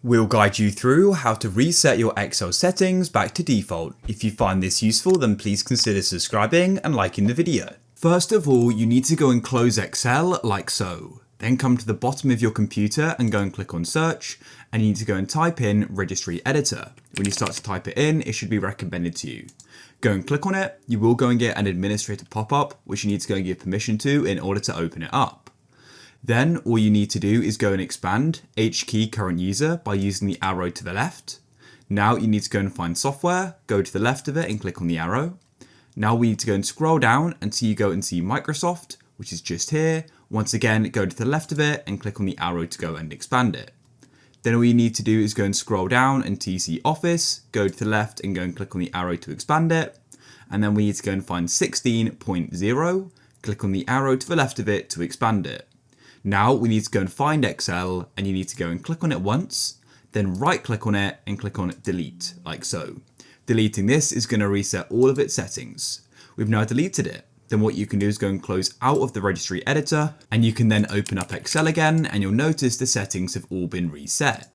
We'll guide you through how to reset your Excel settings back to default. If you find this useful, then please consider subscribing and liking the video. First of all, you need to go and close Excel like so. Then come to the bottom of your computer and go and click on search, and you need to go and type in Registry Editor. When you start to type it in, it should be recommended to you. Go and click on it. You will go and get an administrator pop-up, which you need to go and give permission to in order to open it up. Then all you need to do is go and expand H key current user by using the arrow to the left. Now you need to go and find software, go to the left of it and click on the arrow. Now we need to go and scroll down until you go and see Microsoft, which is just here. Once again, go to the left of it and click on the arrow to go and expand it. Then all you need to do is go and scroll down until you see Office, go to the left and go and click on the arrow to expand it. And then we need to go and find 16.0, click on the arrow to the left of it to expand it. Now we need to go and find Excel, and you need to go and click on it once, then right click on it and click on delete, like so. Deleting this is going to reset all of its settings. We've now deleted it. Then what you can do is go and close out of the registry editor, and you can then open up Excel again, and you'll notice the settings have all been reset.